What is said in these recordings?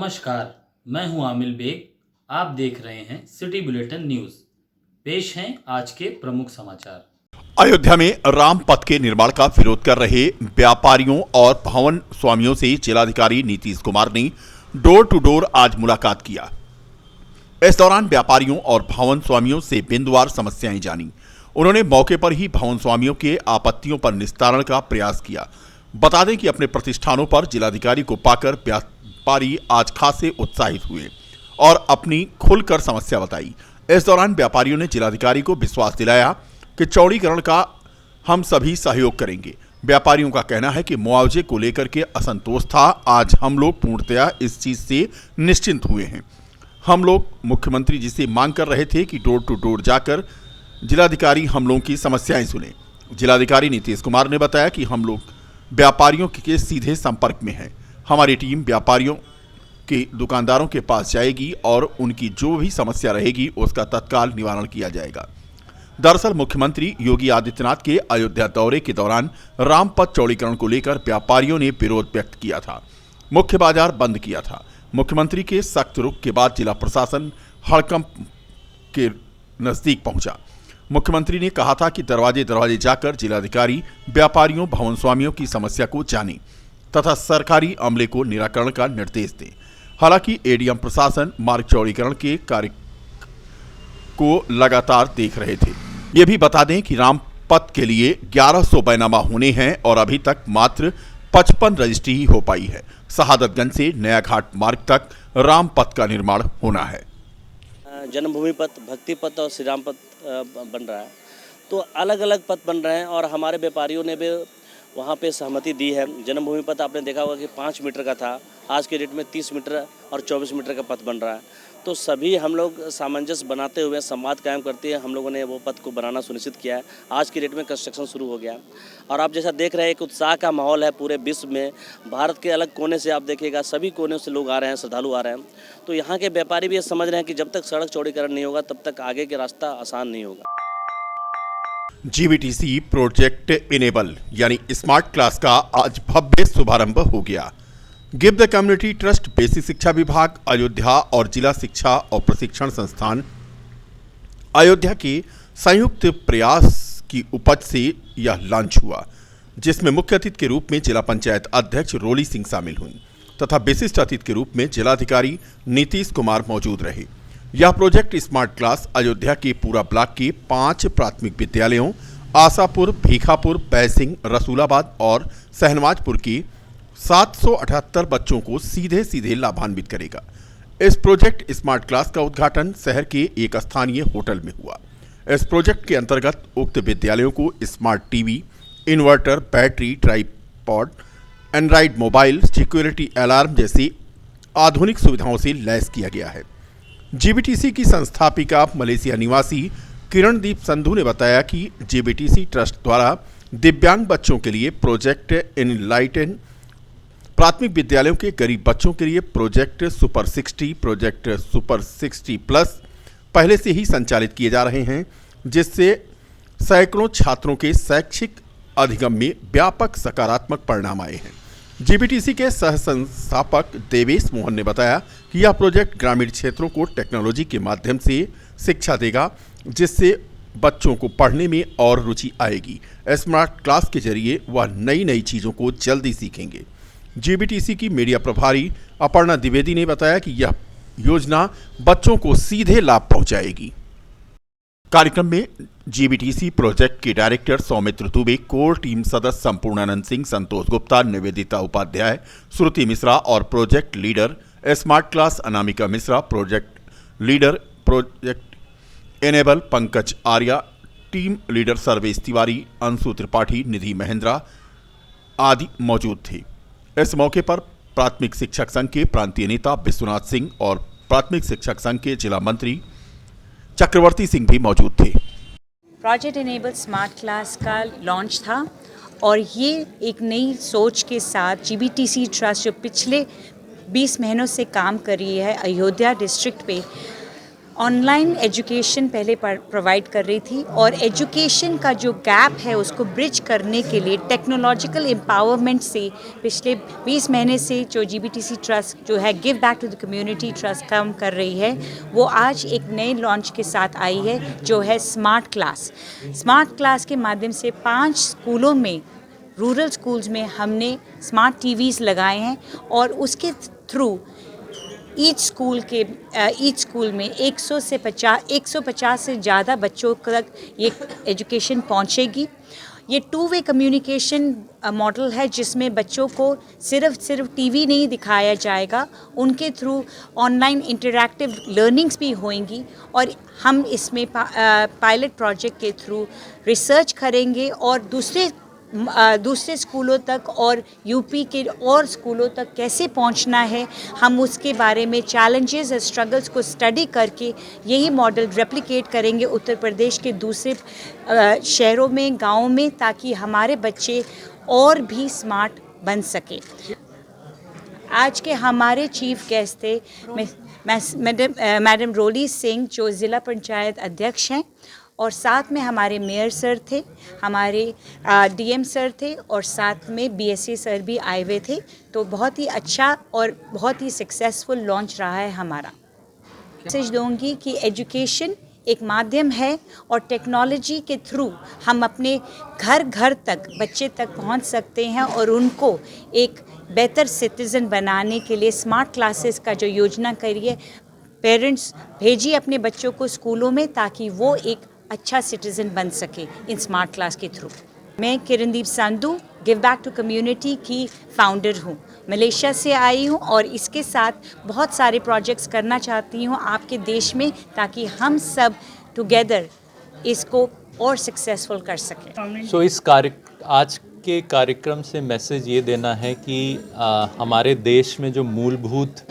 नमस्कार, मैं हूं आमिल बेग। आप देख रहे हैं सिटी बुलेटिन न्यूज़। पेश हैं आज के प्रमुख समाचार। अयोध्या में राम पथ के निर्माण का विरोध कर रहे व्यापारियों और भवन स्वामियों से जिलाधिकारी नीतीश कुमार ने डोर टू डोर आज मुलाकात किया। इस दौरान व्यापारियों और भवन स्वामियों से बिंदुवार समस्याएं जानी। उन्होंने मौके पर ही भवन स्वामियों के आपत्तियों पर निस्तारण का प्रयास किया। बता दें कि अपने प्रतिष्ठानों पर जिलाधिकारी को पाकर व्यापारी आज खासे उत्साहित हुए और अपनी खुलकर समस्या बताई। इस दौरान व्यापारियों ने जिलाधिकारी को विश्वास दिलाया कि चौड़ीकरण का हम सभी सहयोग करेंगे। व्यापारियों का कहना है कि मुआवजे को लेकर के असंतोष था। आज हम लोग पूर्णतया इस चीज से निश्चिंत हुए हैं। हम लोग मुख्यमंत्री जी से मांग कर रहे थे कि डोर टू डोर जाकर जिलाधिकारी हम लोगों की समस्याएं सुने। जिलाधिकारी नीतीश कुमार ने बताया कि हम लोग व्यापारियों के सीधे संपर्क में हैं। हमारी टीम व्यापारियों के दुकानदारों के पास जाएगी और उनकी जो भी समस्या रहेगी उसका तत्काल निवारण किया जाएगा। दरअसल मुख्यमंत्री योगी आदित्यनाथ के अयोध्या दौरे के दौरान रामपथ चौड़ीकरण को लेकर व्यापारियों ने विरोध व्यक्त किया था। मुख्य बाजार बंद किया था। मुख्यमंत्री के सख्त रुख के बाद जिला प्रशासन हड़कंप के नजदीक पहुंचा। मुख्यमंत्री ने कहा था कि दरवाजे दरवाजे जाकर जिलाधिकारी व्यापारियों भवन स्वामियों की समस्या को जाने तथा सरकारी अमले को निराकरण का निर्देश दें। हालांकि एडीएम प्रशासन मार्ग चौड़ीकरण के कार्य को लगातार देख रहे थे। ये भी बता दें कि रामपथ के लिए 1100 बैनामा होने हैं और अभी तक मात्र 55 रजिस्ट्री ही हो पाई है। शहादतगंज से नया घाट मार्ग तक रामपथ का निर्माण होना है। जन्मभूमि पथ, भक्ति पथ और श्री राम पथ बन रहा है, तो अलग अलग पथ बन रहे हैं और हमारे व्यापारियों ने भी वहाँ पे सहमति दी है। जन्मभूमि पथ आपने देखा होगा कि 5 मीटर का था, आज के डेट में 30 मीटर और 24 मीटर का पथ बन रहा है। तो सभी हम लोग सामंजस्य बनाते हुए संवाद कायम करते हैं हम लोगों ने वो पथ को बनाना सुनिश्चित किया है। आज की डेट में कंस्ट्रक्शन शुरू हो गया है और आप जैसा देख रहे हैं एक उत्साह का माहौल है पूरे विश्व में। भारत के अलग कोने से आप देखिएगा सभी कोने से लोग आ रहे हैं, श्रद्धालु आ रहे हैं। तो यहाँ के व्यापारी भी ये समझ रहे हैं कि जब तक सड़क चौड़ीकरण नहीं होगा तब तक आगे का रास्ता आसान नहीं होगा। जीबीटीसी प्रोजेक्ट इनेबल यानी स्मार्ट क्लास का आज भव्य शुभारंभ हो गया। Give the community trust, basic शिक्षा विभाग अयोध्या और जिला शिक्षा और प्रशिक्षण संस्थान अयोध्या के संयुक्त प्रयास की उपज से यह लॉन्च हुआ, जिसमें मुख्य अतिथि के रूप में जिला पंचायत अध्यक्ष रोली सिंह शामिल हुई तथा विशिष्ट अतिथि के रूप में जिलाधिकारी नीतीश कुमार मौजूद रहे। यह प्रोजेक्ट स्मार्ट क्लास अयोध्या के पूरा ब्लॉक के 5 प्राथमिक विद्यालयों आशापुर, भीखापुर, बैसिंग, रसूलाबाद और सहनवाजपुर की 778 बच्चों को सीधे सीधे लाभान्वित करेगा। इस प्रोजेक्ट स्मार्ट क्लास का उद्घाटन शहर के एक स्थानीय होटल में हुआ। इस प्रोजेक्ट के अंतर्गत उक्त विद्यालयों को smart TV, inverter, battery, tripod, Android mobile, security alarm जैसी आधुनिक सुविधाओं से लैस किया गया है। जीबीटीसी की संस्थापिका मलेशिया निवासी किरणदीप संधू ने बताया कि जीबीटीसी ट्रस्ट द्वारा दिव्यांग बच्चों के लिए प्रोजेक्ट इनलाइटन, प्राथमिक विद्यालयों के गरीब बच्चों के लिए project super 60, project super 60 plus पहले से ही संचालित किए जा रहे हैं, जिससे सैकड़ों छात्रों के शैक्षिक अधिगम में व्यापक सकारात्मक परिणाम आए हैं। जीबीटीसी के सह संस्थापक देवेश मोहन ने बताया कि यह प्रोजेक्ट ग्रामीण क्षेत्रों को टेक्नोलॉजी के माध्यम से शिक्षा देगा, जिससे बच्चों को पढ़ने में और रुचि आएगी। स्मार्ट क्लास के जरिए वह नई नई चीज़ों को जल्दी सीखेंगे। जीबीटीसी की मीडिया प्रभारी अपर्णा द्विवेदी ने बताया कि यह योजना बच्चों को सीधे लाभ पहुंचाएगी। कार्यक्रम में जीबीटीसी प्रोजेक्ट के director Saumitra Dubey, core team सदस्य संपूर्णानंद सिंह, संतोष गुप्ता, निवेदिता उपाध्याय, श्रुति मिश्रा और project leader smart class Anamika Mishra, project leader project enable Pankaj Arya, team leader Sarvesh Tiwari, Anshu Tripathi, Nidhi Mahendra आदि मौजूद थे। इस मौके पर प्राथमिक शिक्षक संघ के प्रांतीय नेता विश्वनाथ सिंह और प्राथमिक शिक्षक संघ के जिला मंत्री चक्रवर्ती सिंह भी मौजूद थे। प्रोजेक्ट इनेबल स्मार्ट क्लास का लॉन्च था और ये एक नई सोच के साथ जीबीटीसी ट्रस्ट जो पिछले 20 महीनों से काम कर रही है अयोध्या डिस्ट्रिक्ट पे, ऑनलाइन एजुकेशन पहले प्रोवाइड कर रही थी और एजुकेशन का जो गैप है उसको ब्रिज करने के लिए टेक्नोलॉजिकल एम्पावरमेंट से पिछले 20 महीने से जो GBTC ट्रस्ट जो है give back to the community trust काम कर रही है, वो आज एक नए लॉन्च के साथ आई है जो है स्मार्ट क्लास। स्मार्ट क्लास के माध्यम से 5 स्कूलों में, रूरल स्कूल्स में हमने स्मार्ट टीवीज़ लगाए हैं और उसके थ्रू ईच स्कूल में 150 से ज़्यादा बच्चों तक ये एजुकेशन पहुंचेगी। ये 2 वे कम्युनिकेशन मॉडल है जिसमें बच्चों को सिर्फ टीवी नहीं दिखाया जाएगा, उनके थ्रू ऑनलाइन इंटरैक्टिव लर्निंग्स भी होंगी और हम इसमें पायलट प्रोजेक्ट के थ्रू रिसर्च करेंगे और दूसरे स्कूलों तक और यूपी के और स्कूलों तक कैसे पहुंचना है, हम उसके बारे में चैलेंजेस और स्ट्रगल्स को स्टडी करके यही मॉडल रेप्लिकेट करेंगे उत्तर प्रदेश के दूसरे शहरों में, गाँव में, ताकि हमारे बच्चे और भी स्मार्ट बन सके। आज के हमारे चीफ गेस्ट थे मैडम रोली सिंह जो ज़िला पंचायत अध्यक्ष हैं और साथ में हमारे मेयर सर थे, हमारे DM सर थे और साथ में BSc सर भी आए हुए थे। तो बहुत ही अच्छा और बहुत ही सक्सेसफुल लॉन्च रहा है हमारा। मैसेज दूंगी कि एजुकेशन एक माध्यम है और टेक्नोलॉजी के थ्रू हम अपने घर तक बच्चे तक पहुंच सकते हैं और उनको एक बेहतर सिटीज़न बनाने के लिए स्मार्ट क्लासेस का जो योजना करिए, पेरेंट्स भेजिए अपने बच्चों को स्कूलों में ताकि वो एक अच्छा सिटीज़न बन सके इन स्मार्ट क्लास के थ्रू। मैं Kirandeep Sandhu give back to community की फाउंडर हूँ, मलेशिया से आई हूँ और इसके साथ बहुत सारे प्रोजेक्ट्स करना चाहती हूँ आपके देश में ताकि हम सब टुगेदर इसको और सक्सेसफुल कर सकें। सो आज के कार्यक्रम से मैसेज ये देना है कि हमारे देश में जो मूलभूत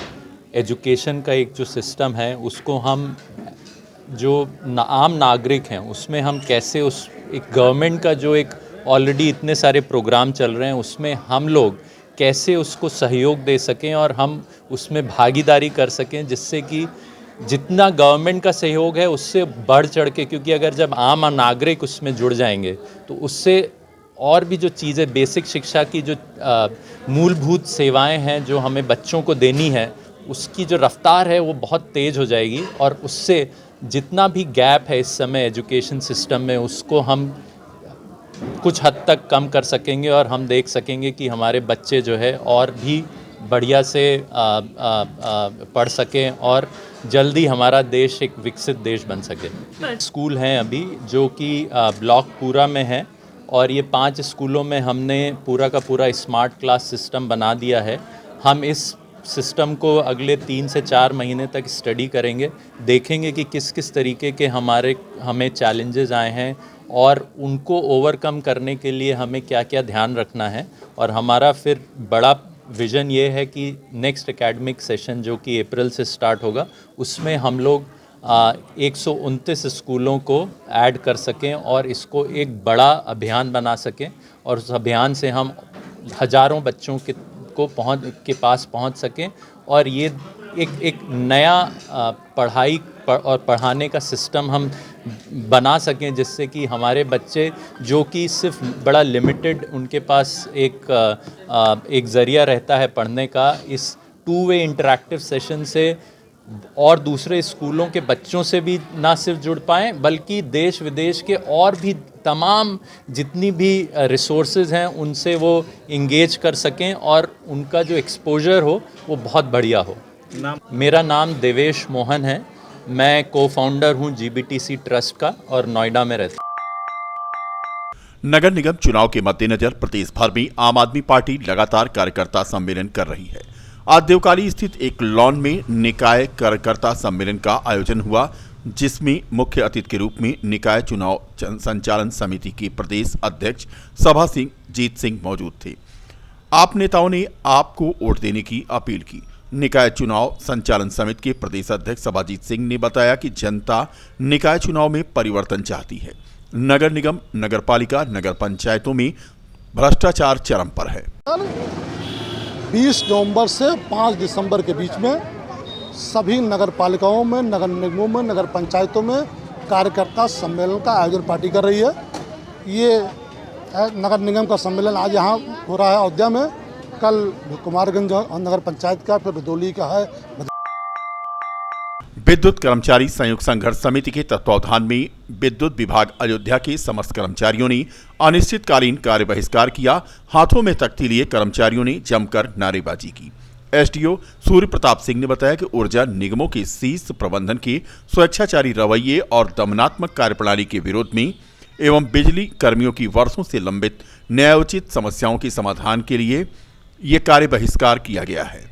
एजुकेशन का एक जो सिस्टम है उसको हम जो आम नागरिक हैं उसमें हम कैसे उस एक गवर्नमेंट का जो एक ऑलरेडी इतने सारे प्रोग्राम चल रहे हैं उसमें हम लोग कैसे उसको सहयोग दे सकें और हम उसमें भागीदारी कर सकें, जिससे कि जितना गवर्नमेंट का सहयोग है उससे बढ़ चढ़ के, क्योंकि अगर जब आम नागरिक उसमें जुड़ जाएंगे तो उससे और भी जो चीज़ें बेसिक शिक्षा की जो मूलभूत सेवाएं हैं जो हमें बच्चों को देनी है उसकी जो रफ्तार है वो बहुत तेज़ हो जाएगी और उससे जितना भी गैप है इस समय एजुकेशन सिस्टम में उसको हम कुछ हद तक कम कर सकेंगे और हम देख सकेंगे कि हमारे बच्चे जो है और भी बढ़िया से पढ़ सकें और जल्दी हमारा देश एक विकसित देश बन सके। स्कूल हैं अभी जो कि ब्लॉक पूरा में है और ये 5 स्कूलों में हमने पूरा का पूरा स्मार्ट क्लास सिस्टम बना दिया है। हम इस सिस्टम को अगले 3 से 4 महीने तक स्टडी करेंगे, देखेंगे कि किस किस तरीके के हमें चैलेंजेस आए हैं और उनको ओवरकम करने के लिए हमें क्या क्या ध्यान रखना है। और हमारा फिर बड़ा विज़न ये है कि नेक्स्ट एकेडमिक सेशन जो कि अप्रैल से स्टार्ट होगा उसमें हम लोग 129 स्कूलों को ऐड कर सकें और इसको एक बड़ा अभियान बना सकें और उस अभियान से हम हज़ारों बच्चों के पास पहुंच सकें और ये एक नया पढ़ाई और पढ़ाने का सिस्टम हम बना सकें, जिससे कि हमारे बच्चे जो कि सिर्फ बड़ा लिमिटेड उनके पास एक ज़रिया रहता है पढ़ने का, इस 2 वे इंटरैक्टिव सेशन से और दूसरे स्कूलों के बच्चों से भी ना सिर्फ जुड़ पाएँ बल्कि देश विदेश के और भी तमाम जितनी भी रिसोर्सेज हैं उनसे वो इंगेज कर सकें और उनका जो एक्सपोजर हो वो बहुत बढ़िया हो। मेरा नाम देवेश मोहन है, मैं को-फाउंडर हूँ GBTC ट्रस्ट का और नोएडा में रहता हूँ। नगर निगम चुनाव के मद्देनजर प्रदेश भर में आम आदमी पार्टी लगातार कार्यकर्ता सम्मेलन कर रही है। आज देवकाली स्थित एक लॉन में निकाय कार्यकर्ता सम्मेलन का आयोजन हुआ, जिसमें मुख्य अतिथि के रूप में निकाय चुनाव संचालन समिति के प्रदेश अध्यक्ष सभा सिंह जीत सिंह मौजूद थे। आप नेताओं ने आपको वोट देने की अपील की। निकाय चुनाव संचालन समिति के प्रदेश अध्यक्ष सभाजीत सिंह ने बताया कि जनता निकाय चुनाव में परिवर्तन चाहती है। नगर निगम, नगरपालिका, नगर पंचायतों में भ्रष्टाचार चरम पर है। 20 नवंबर से 5 दिसंबर के बीच में सभी नगर पालिकाओं में, नगर निगमों में, नगर पंचायतों में कार्यकर्ता सम्मेलन का आयोजन पार्टी कर रही है। ये नगर निगम का सम्मेलन आज यहाँ हो रहा है अयोध्या में, कल कुमारगंज नगर पंचायत का, फिर रुदौली का है। विद्युत कर्मचारी संयुक्त संघर्ष समिति के तत्वावधान में विद्युत विभाग अयोध्या के समस्त कर्मचारियों ने अनिश्चितकालीन कार्य बहिष्कार किया। हाथों में तख्ती लिए कर्मचारियों ने जमकर नारेबाजी की। एसडीओ सूर्य प्रताप सिंह ने बताया कि ऊर्जा निगमों के शीर्ष प्रबंधन के स्वेच्छाचारी रवैये और दमनात्मक कार्यप्रणाली के विरोध में एवं बिजली कर्मियों की वर्षों से लंबित न्यायोचित समस्याओं के समाधान के लिए ये कार्य बहिष्कार किया गया है।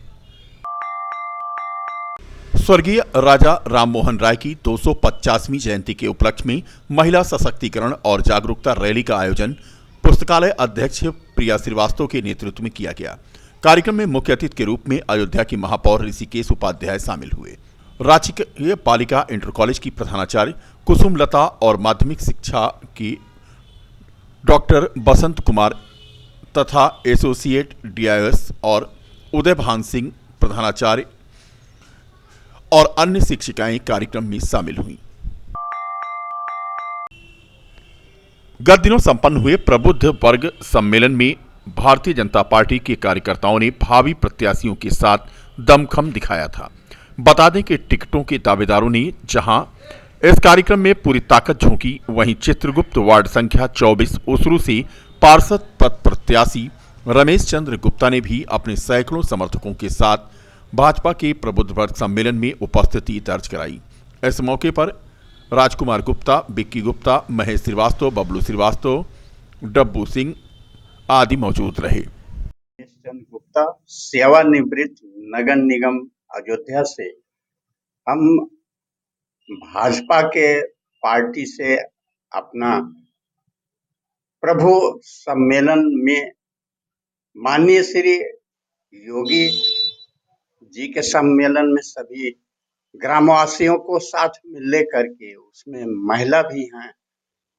स्वर्गीय राजा राममोहन राय की 250वीं जयंती के उपलक्ष्य में महिला सशक्तिकरण और जागरूकता रैली का आयोजन पुस्तकालय अध्यक्ष प्रिया श्रीवास्तव के नेतृत्व में किया गया। कार्यक्रम में मुख्य अतिथि के रूप में अयोध्या की महापौर ऋषिकेश उपाध्याय शामिल हुए। राजकीय बालिका इंटर कॉलेज की प्रधानाचार्य कुसुम लता और माध्यमिक शिक्षा की डॉक्टर बसंत कुमार तथा एसोसिएट डीआईएस और उदय भान सिंह प्रधानाचार्य और अन्य शिक्षिकाएं कार्यक्रम में शामिल हुईं। गत दिनों संपन्न हुए प्रबुद्ध वर्ग सम्मेलन में भारतीय जनता पार्टी के कार्यकर्ताओं ने भावी प्रत्याशियों के साथ दमखम दिखाया था। बता दें कि टिकटों के दावेदारों ने जहां इस कार्यक्रम में पूरी ताकत झोंकी, वहीं चित्रगुप्त वार्ड संख्या 24 उसरू से पार्षद पद प्रत्याशी रमेश चंद्र गुप्ता ने भी अपने सैकड़ों समर्थकों के साथ भाजपा के प्रबुद्ध वर्ग सम्मेलन में उपस्थिति दर्ज कराई। इस मौके पर राजकुमार गुप्ता, बिक्की गुप्ता, महेश श्रीवास्तव, बबलू श्रीवास्तव, डब्बू सिंह आदि मौजूद रहे। चंद्र गुप्ता, सेवानिवृत्त नगर निगम अयोध्या से हम भाजपा के पार्टी से अपना प्रभु सम्मेलन में माननीय श्री योगी जी के सम्मेलन में सभी ग्रामवासियों को साथ में लेकर के, उसमें महिला भी हैं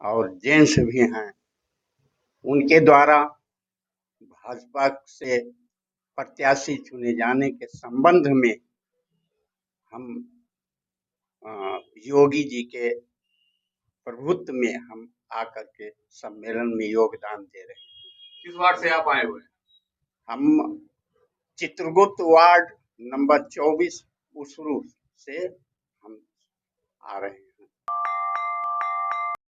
और जेंट्स भी हैं, उनके द्वारा भाजपा से प्रत्याशी चुने जाने के संबंध में हम योगी जी के प्रभुत्व में हम आकर के सम्मेलन में योगदान दे रहे हैं। किस वार्ड से आप आए हुए हैं? हम चित्रगुप्त वार्ड नंबर 24 उसरू से हम आ रहे हैं।